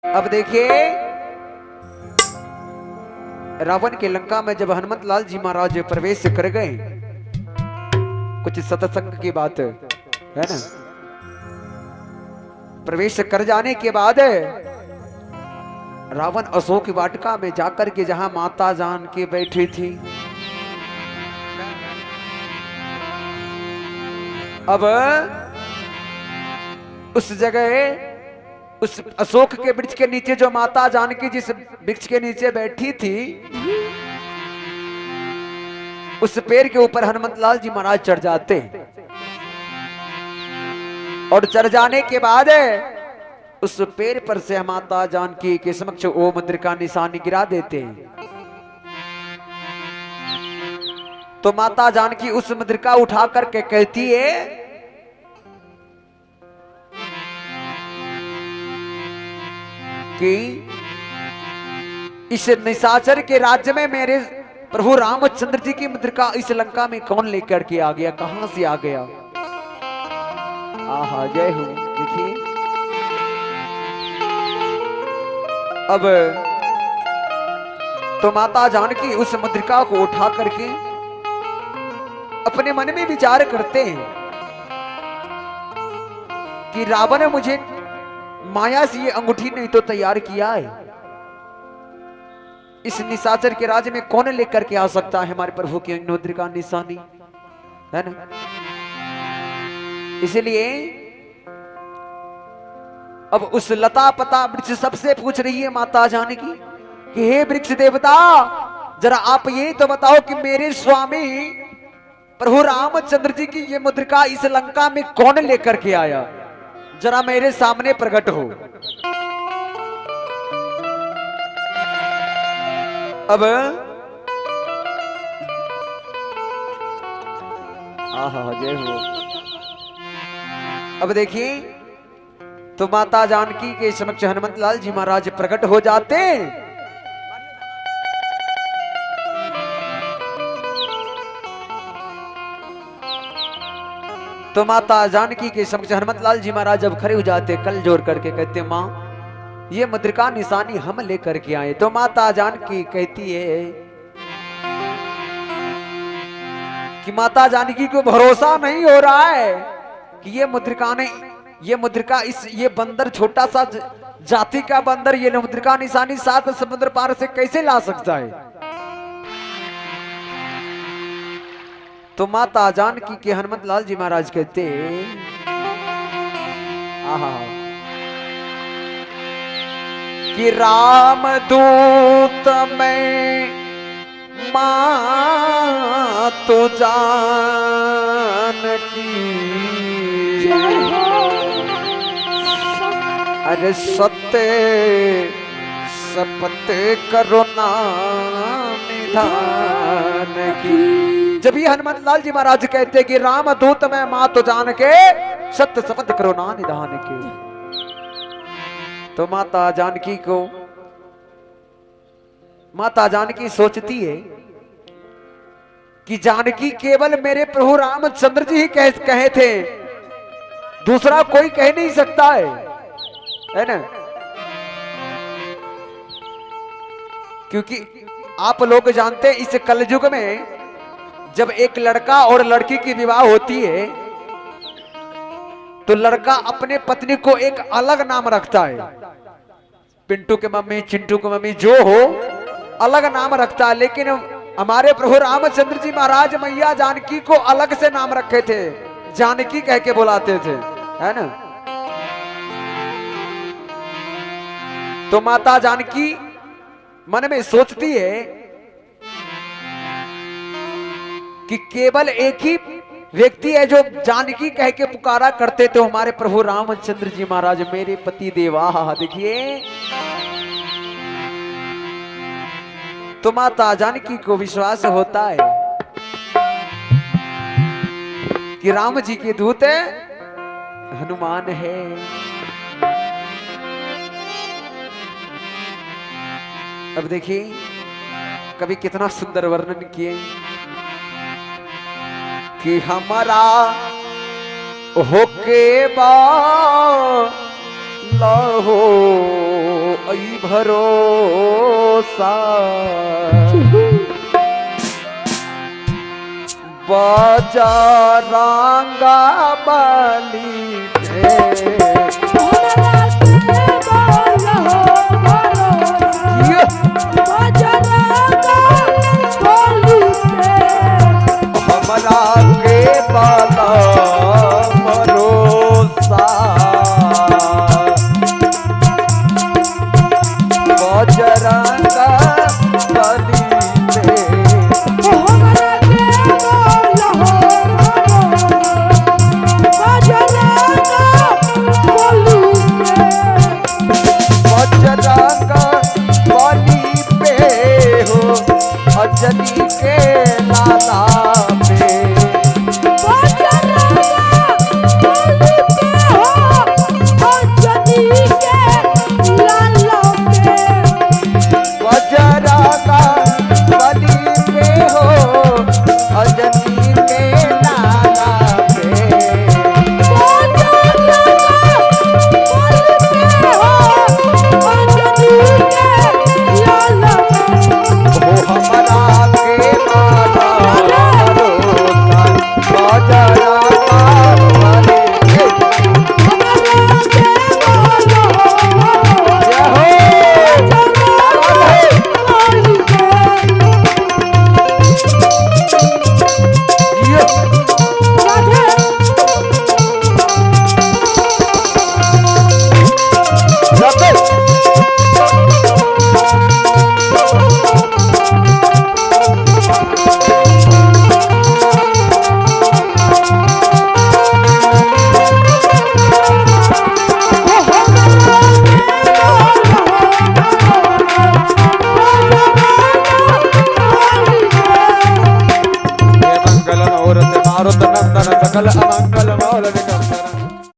अब देखिए, रावण के लंका में जब हनुमत लाल जी महाराज प्रवेश कर गए, कुछ सत्संग की बात है ना। प्रवेश कर जाने के बाद रावण अशोक वाटिका में जाकर के जहां माता जान के बैठी थी, अब उस जगह उस अशोक के वृक्ष के नीचे जो माता जानकी जिस वृक्ष के नीचे बैठी थी, उस पेड़ के ऊपर हनुमत लाल जी महाराज चढ़ जाते और चढ़ जाने के बाद उस पेड़ पर से माता जानकी के समक्ष ओम मंत्र का निशानी गिरा देते हैं। तो माता जानकी उस मंत्र का उठा करके कहती है कि इस निशाचर के राज्य में मेरे प्रभु रामचंद्र जी की मुद्रिका इस लंका में कौन लेकर के आ गया, कहां से आ गया। आहा जय हो। देखिए अब तो माता जानकी उस मुद्रिका को उठा करके अपने मन में विचार करते हैं कि रावण ने मुझे माया से ये अंगूठी नहीं तो तैयार किया है, इस निशाचर के राज्य में कौन लेकर के आ सकता है हमारे प्रभु की मुद्रिका निशानी, है ना। इसलिए अब उस लता पता वृक्ष सबसे पूछ रही है माता जानकी कि हे वृक्ष देवता, जरा आप ये तो बताओ कि मेरे स्वामी प्रभु रामचंद्र जी की ये मुद्रिका इस लंका में कौन लेकर के आया, जरा मेरे सामने प्रकट हो। अब आहा जय हो। अब देखिए तो माता जानकी के समक्ष हनुमत लाल जी महाराज प्रकट हो जाते। तो माता जानकी के समक्ष हनुमत लाल जी महाराज जब खड़े हो जाते, कल जोड़ करके कहते मां ये मुद्रिका निशानी हम लेकर के आए। तो माता जानकी कहती है कि माता जानकी को भरोसा नहीं हो रहा है कि ये मुद्रिका इस ये बंदर छोटा सा जाति का बंदर ये मुद्रिका निशानी 7 समुद्र पार से कैसे ला सकता है। तो माता जानकी के हनुमत लाल जी महाराज कहते आहा कि राम दूत में मां तो जानकी, अरे सत्य शपथ करो नाम निधान की। जब ये हनुमत लाल जी महाराज कहते कि राम दूत में मां तो जान के सत्य शपथ करो ना निधान के, तो माता जानकी सोचती है कि जानकी केवल मेरे प्रभु रामचंद्र जी ही कहे थे, दूसरा कोई कह नहीं सकता है ना। क्योंकि आप लोग जानते हैं इस कलयुग में जब एक लड़का और लड़की की विवाह होती है तो लड़का अपने पत्नी को एक अलग नाम रखता है, पिंटू के मम्मी, चिंटू के मम्मी, जो हो अलग नाम रखता है। लेकिन हमारे प्रभु रामचंद्र जी महाराज मैया जानकी को अलग से नाम रखे थे, जानकी कह के बुलाते थे, है ना। तो माता जानकी मन में सोचती है कि केवल एक ही व्यक्ति है जो जानकी कह के पुकारा करते थे, हमारे प्रभु रामचंद्र जी महाराज मेरे पति देवा। देखिए तो माता जानकी को विश्वास होता है कि राम जी के दूत हनुमान है। अब देखिए कवि कितना सुंदर वर्णन किए कि हमारा होके बा लहो भरोसा बजरंगा बली पे हमरा के बाला भरोसा बजरंगा बली पे बजरंगा बली पे हो अंजनी के लाला पे बजरंगा बली पे हो अंजनी के लाला पे हो हमरा के बाला भरोसा बजरंगा बली पे मंगल मूर्ति मारुत नंदन सकल अमंगल मौल निकंदन